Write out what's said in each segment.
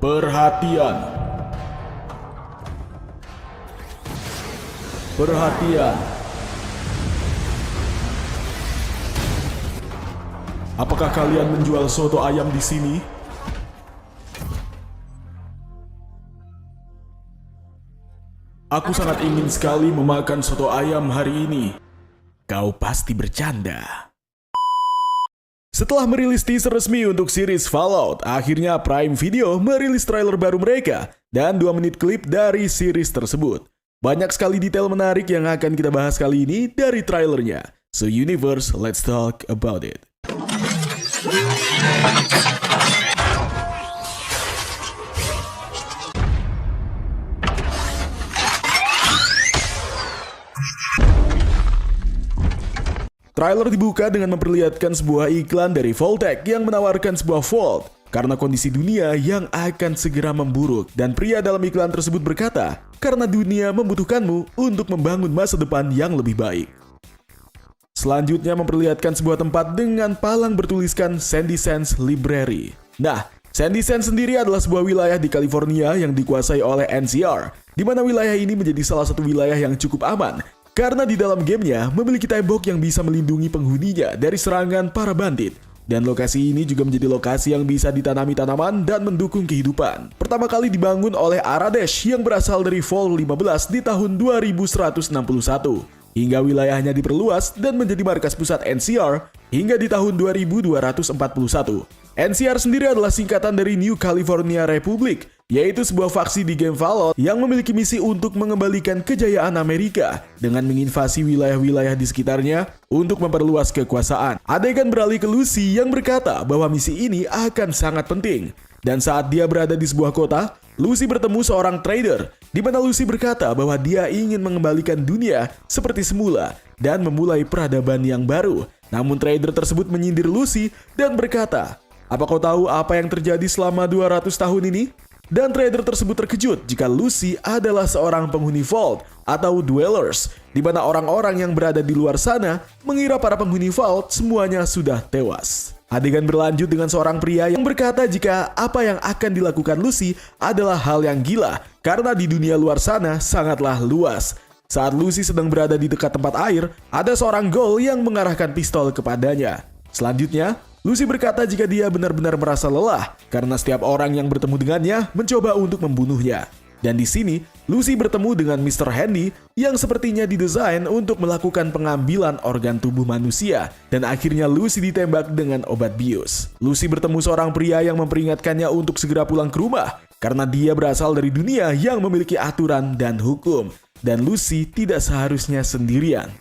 Perhatian. Perhatian. Apakah kalian menjual soto ayam di sini? Aku sangat ingin sekali memakan soto ayam hari ini. Kau pasti bercanda. Setelah merilis teaser resmi untuk series Fallout, akhirnya Prime Video merilis trailer baru mereka dan 2 menit klip dari series tersebut. Banyak sekali detail menarik yang akan kita bahas kali ini dari trailernya. So Universe, let's talk about it. Trailer dibuka dengan memperlihatkan sebuah iklan dari Vault-Tec yang menawarkan sebuah vault karena kondisi dunia yang akan segera memburuk, dan pria dalam iklan tersebut berkata, "Karena dunia membutuhkanmu untuk membangun masa depan yang lebih baik." Selanjutnya memperlihatkan sebuah tempat dengan palang bertuliskan Sandy Sands Library. Nah, Sandy Sands sendiri adalah sebuah wilayah di California yang dikuasai oleh NCR, di mana wilayah ini menjadi salah satu wilayah yang cukup aman karena di dalam gamenya memiliki tembok yang bisa melindungi penghuninya dari serangan para bandit. Dan lokasi ini juga menjadi lokasi yang bisa ditanami tanaman dan mendukung kehidupan. Pertama kali dibangun oleh Aradesh yang berasal dari Vault 15 di tahun 2161. Hingga wilayahnya diperluas dan menjadi markas pusat NCR hingga di tahun 2241. NCR sendiri adalah singkatan dari New California Republic, yaitu sebuah faksi di game Fallout yang memiliki misi untuk mengembalikan kejayaan Amerika dengan menginvasi wilayah-wilayah di sekitarnya untuk memperluas kekuasaan. Adegan beralih ke Lucy yang berkata bahwa misi ini akan sangat penting. Dan saat dia berada di sebuah kota, Lucy bertemu seorang trader, di mana Lucy berkata bahwa dia ingin mengembalikan dunia seperti semula dan memulai peradaban yang baru. Namun trader tersebut menyindir Lucy dan berkata, "Apa kau tahu apa yang terjadi selama 200 tahun ini?" Dan trader tersebut terkejut jika Lucy adalah seorang penghuni Vault atau Dwellers, di mana orang-orang yang berada di luar sana mengira para penghuni Vault semuanya sudah tewas. Adegan berlanjut dengan seorang pria yang berkata jika apa yang akan dilakukan Lucy adalah hal yang gila karena di dunia luar sana sangatlah luas. Saat Lucy sedang berada di dekat tempat air, ada seorang ghoul yang mengarahkan pistol kepadanya. Selanjutnya, Lucy berkata jika dia benar-benar merasa lelah karena setiap orang yang bertemu dengannya mencoba untuk membunuhnya. Dan di sini, Lucy bertemu dengan Mr. Handy yang sepertinya didesain untuk melakukan pengambilan organ tubuh manusia. Dan akhirnya Lucy ditembak dengan obat bius. Lucy bertemu seorang pria yang memperingatkannya untuk segera pulang ke rumah karena dia berasal dari dunia yang memiliki aturan dan hukum. Dan Lucy tidak seharusnya sendirian.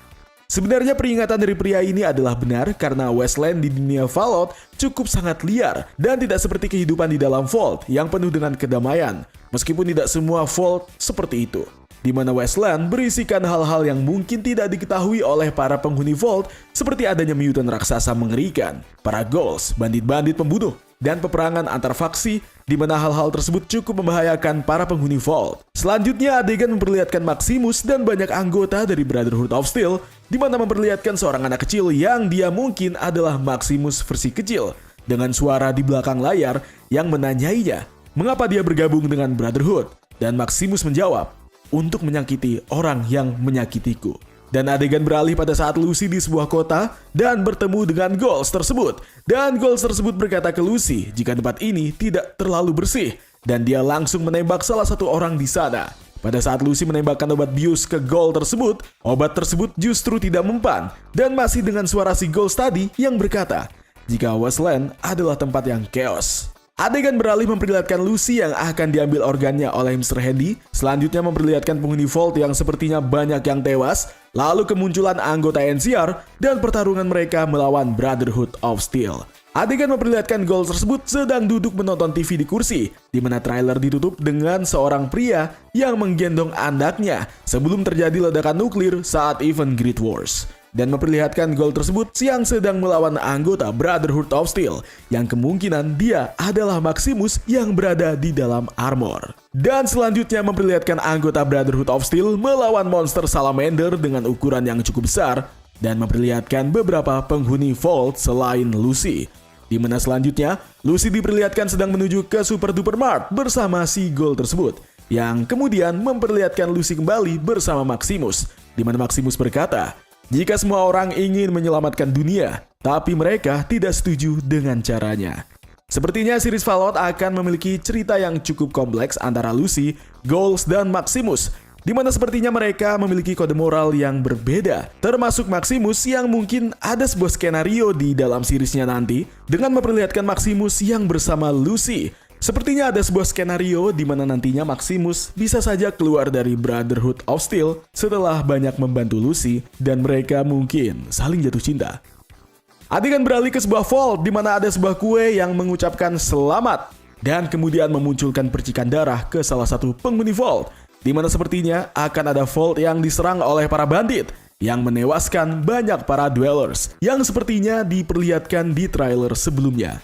Sebenarnya peringatan dari pria ini adalah benar karena Wasteland di dunia Fallout cukup sangat liar dan tidak seperti kehidupan di dalam Vault yang penuh dengan kedamaian. Meskipun tidak semua Vault seperti itu, di mana Wasteland berisikan hal-hal yang mungkin tidak diketahui oleh para penghuni Vault seperti adanya mutant raksasa mengerikan, para ghouls, bandit-bandit pembunuh, dan peperangan antar faksi di mana hal-hal tersebut cukup membahayakan para penghuni Vault. Selanjutnya adegan memperlihatkan Maximus dan banyak anggota dari Brotherhood of Steel di mana memperlihatkan seorang anak kecil yang dia mungkin adalah Maximus versi kecil dengan suara di belakang layar yang menanyainya mengapa dia bergabung dengan Brotherhood, dan Maximus menjawab, "Untuk menyakiti orang yang menyakitiku." Dan adegan beralih pada saat Lucy di sebuah kota dan bertemu dengan ghouls tersebut. Dan ghouls tersebut berkata ke Lucy jika tempat ini tidak terlalu bersih. Dan dia langsung menembak salah satu orang di sana. Pada saat Lucy menembakkan obat bius ke ghoul tersebut, obat tersebut justru tidak mempan. Dan masih dengan suara si ghouls tadi yang berkata, jika Wasteland adalah tempat yang chaos. Adegan beralih memperlihatkan Lucy yang akan diambil organnya oleh Mr. Handy. Selanjutnya memperlihatkan penghuni Vault yang sepertinya banyak yang tewas. Lalu kemunculan anggota NCR dan pertarungan mereka melawan Brotherhood of Steel. Adegan memperlihatkan ghoul tersebut sedang duduk menonton TV di kursi, di mana trailer ditutup dengan seorang pria yang menggendong anaknya sebelum terjadi ledakan nuklir saat event Great Wars. Dan memperlihatkan ghoul tersebut yang sedang melawan anggota Brotherhood of Steel yang kemungkinan dia adalah Maximus yang berada di dalam armor. Dan selanjutnya memperlihatkan anggota Brotherhood of Steel melawan monster Salamander dengan ukuran yang cukup besar dan memperlihatkan beberapa penghuni Vault selain Lucy. Di mana selanjutnya, Lucy diperlihatkan sedang menuju ke Super Duper Mart bersama si Gold tersebut, yang kemudian memperlihatkan Lucy kembali bersama Maximus, di mana Maximus berkata, jika semua orang ingin menyelamatkan dunia, tapi mereka tidak setuju dengan caranya. Sepertinya series Fallout akan memiliki cerita yang cukup kompleks antara Lucy, Gold, dan Maximus, di mana sepertinya mereka memiliki kode moral yang berbeda, termasuk Maximus yang mungkin ada sebuah skenario di dalam seriesnya nanti dengan memperlihatkan Maximus yang bersama Lucy. Sepertinya ada sebuah skenario di mana nantinya Maximus bisa saja keluar dari Brotherhood of Steel setelah banyak membantu Lucy dan mereka mungkin saling jatuh cinta. Adegan beralih ke sebuah vault di mana ada sebuah kue yang mengucapkan selamat dan kemudian memunculkan percikan darah ke salah satu penghuni vault, di mana sepertinya akan ada vault yang diserang oleh para bandit yang menewaskan banyak para dwellers yang sepertinya diperlihatkan di trailer sebelumnya.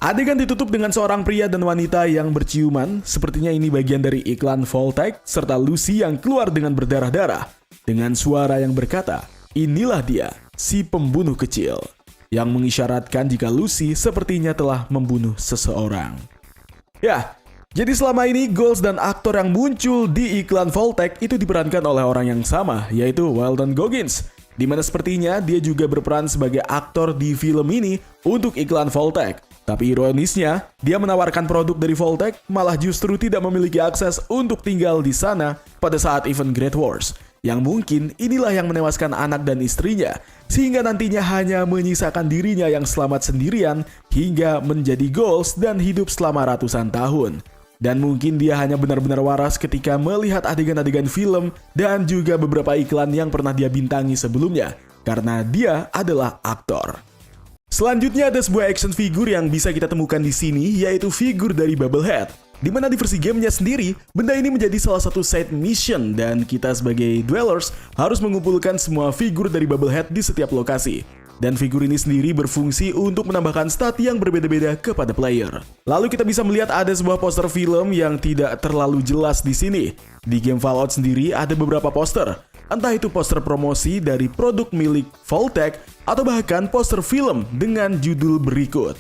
Adegan ditutup dengan seorang pria dan wanita yang berciuman, sepertinya ini bagian dari iklan Vault-Tec, serta Lucy yang keluar dengan berdarah-darah dengan suara yang berkata, inilah dia, si pembunuh kecil, yang mengisyaratkan jika Lucy sepertinya telah membunuh seseorang. Ya, jadi selama ini Gold dan aktor yang muncul di iklan Vault-Tec itu diperankan oleh orang yang sama, yaitu Walton Goggins, di mana sepertinya dia juga berperan sebagai aktor di film ini untuk iklan Vault-Tec. Tapi ironisnya, dia menawarkan produk dari Vault-Tec malah justru tidak memiliki akses untuk tinggal di sana pada saat event Great Wars, yang mungkin inilah yang menewaskan anak dan istrinya, sehingga nantinya hanya menyisakan dirinya yang selamat sendirian hingga menjadi Gold dan hidup selama ratusan tahun. Dan mungkin dia hanya benar-benar waras ketika melihat adegan-adegan film dan juga beberapa iklan yang pernah dia bintangi sebelumnya, karena dia adalah aktor. Selanjutnya ada sebuah action figure yang bisa kita temukan di sini, yaitu figur dari Bubblehead, di mana di versi gamenya sendiri, benda ini menjadi salah satu side mission dan kita sebagai dwellers harus mengumpulkan semua figur dari Bubblehead di setiap lokasi. Dan figur ini sendiri berfungsi untuk menambahkan stat yang berbeda-beda kepada player. Lalu kita bisa melihat ada sebuah poster film yang tidak terlalu jelas di sini. Di game Fallout sendiri ada beberapa poster, entah itu poster promosi dari produk milik Vault-Tec atau bahkan poster film dengan judul berikut.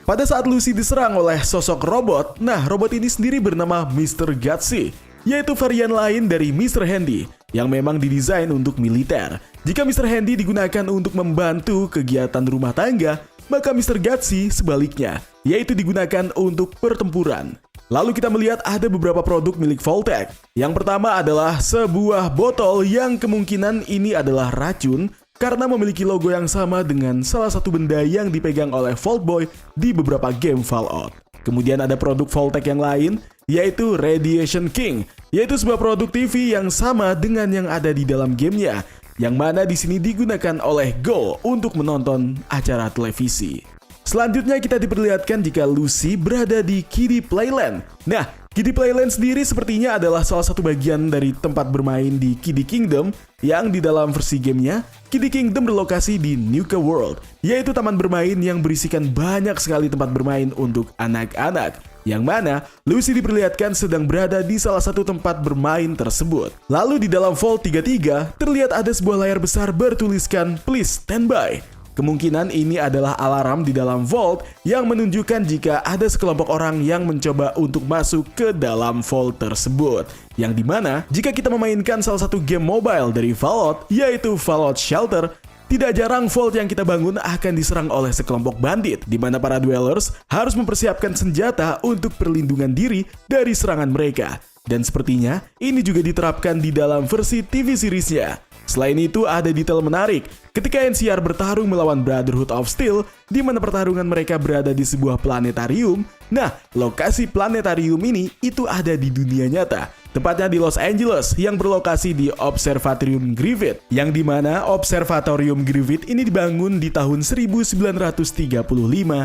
Pada saat Lucy diserang oleh sosok robot, nah robot ini sendiri bernama Mr. Gutsy, yaitu varian lain dari Mr. Handy yang memang didesain untuk militer. Jika Mr. Handy digunakan untuk membantu kegiatan rumah tangga, maka Mr. Gutsy sebaliknya, yaitu digunakan untuk pertempuran. Lalu kita melihat ada beberapa produk milik Vault-Tec. Yang pertama adalah sebuah botol yang kemungkinan ini adalah racun karena memiliki logo yang sama dengan salah satu benda yang dipegang oleh Vault Boy di beberapa game Fallout. Kemudian ada produk Vault-Tec yang lain, yaitu Radiation King, yaitu sebuah produk TV yang sama dengan yang ada di dalam gamenya, yang mana di sini digunakan oleh Go untuk menonton acara televisi. Selanjutnya kita diperlihatkan jika Lucy berada di Kiddie Playland. Nah, Kiddie Playland sendiri sepertinya adalah salah satu bagian dari tempat bermain di Kiddie Kingdom, yang di dalam versi gamenya, Kiddie Kingdom berlokasi di Nuka World, yaitu taman bermain yang berisikan banyak sekali tempat bermain untuk anak-anak, yang mana Lucy diperlihatkan sedang berada di salah satu tempat bermain tersebut. Lalu di dalam Vault 33, terlihat ada sebuah layar besar bertuliskan Please Stand By. Kemungkinan ini adalah alarm di dalam Vault yang menunjukkan jika ada sekelompok orang yang mencoba untuk masuk ke dalam Vault tersebut. Yang dimana jika kita memainkan salah satu game mobile dari Fallout, yaitu Fallout Shelter, tidak jarang Vault yang kita bangun akan diserang oleh sekelompok bandit, di mana para dwellers harus mempersiapkan senjata untuk perlindungan diri dari serangan mereka. Dan sepertinya ini juga diterapkan di dalam versi TV seriesnya. Selain itu, ada detail menarik ketika NCR bertarung melawan Brotherhood of Steel, di mana pertarungan mereka berada di sebuah planetarium. Nah, lokasi planetarium ini itu ada di dunia nyata, tepatnya di Los Angeles yang berlokasi di Observatorium Griffith, yang dimana Observatorium Griffith ini dibangun di tahun 1935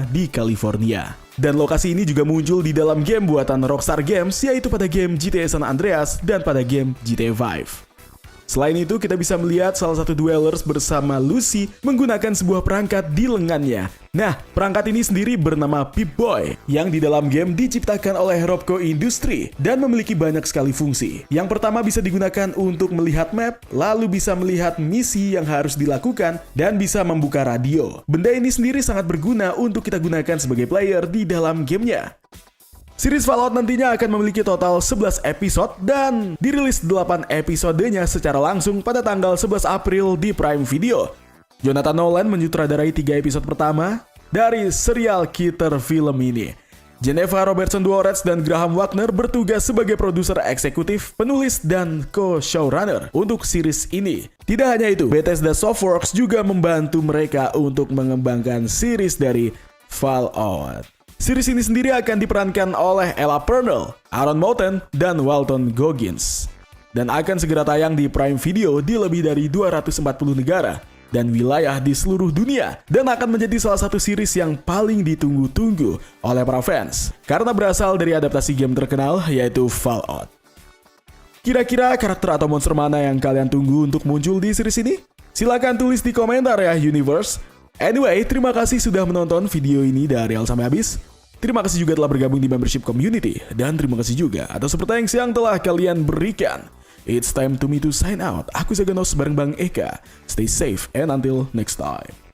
di California. Dan lokasi ini juga muncul di dalam game buatan Rockstar Games, yaitu pada game GTA San Andreas dan pada game GTA 5. Selain itu, kita bisa melihat salah satu dwellers bersama Lucy menggunakan sebuah perangkat di lengannya. Nah, perangkat ini sendiri bernama Pip-Boy, yang di dalam game diciptakan oleh Robco Industry dan memiliki banyak sekali fungsi. Yang pertama bisa digunakan untuk melihat map, lalu bisa melihat misi yang harus dilakukan, dan bisa membuka radio. Benda ini sendiri sangat berguna untuk kita gunakan sebagai player di dalam gamenya. Series Fallout nantinya akan memiliki total 11 episode dan dirilis 8 episodenya secara langsung pada tanggal 11 April di Prime Video. Jonathan Nolan menyutradarai 3 episode pertama dari serial killer film ini. Jennifer Robertson Dworetz dan Graham Wagner bertugas sebagai produser eksekutif, penulis, dan co-showrunner untuk series ini. Tidak hanya itu, Bethesda Softworks juga membantu mereka untuk mengembangkan series dari Fallout. Series ini sendiri akan diperankan oleh Ella Purnell, Aaron Moulton, dan Walton Goggins. Dan akan segera tayang di Prime Video di lebih dari 240 negara dan wilayah di seluruh dunia. Dan akan menjadi salah satu series yang paling ditunggu-tunggu oleh para fans, karena berasal dari adaptasi game terkenal yaitu Fallout. Kira-kira karakter atau monster mana yang kalian tunggu untuk muncul di series ini? Silahkan tulis di komentar ya, Universe. Anyway, terima kasih sudah menonton video ini dari awal sampai habis. Terima kasih juga telah bergabung di membership community. Dan terima kasih juga atas support yang telah kalian berikan. It's time to me to sign out. Aku Zaganos bareng Bang Eka. Stay safe and until next time.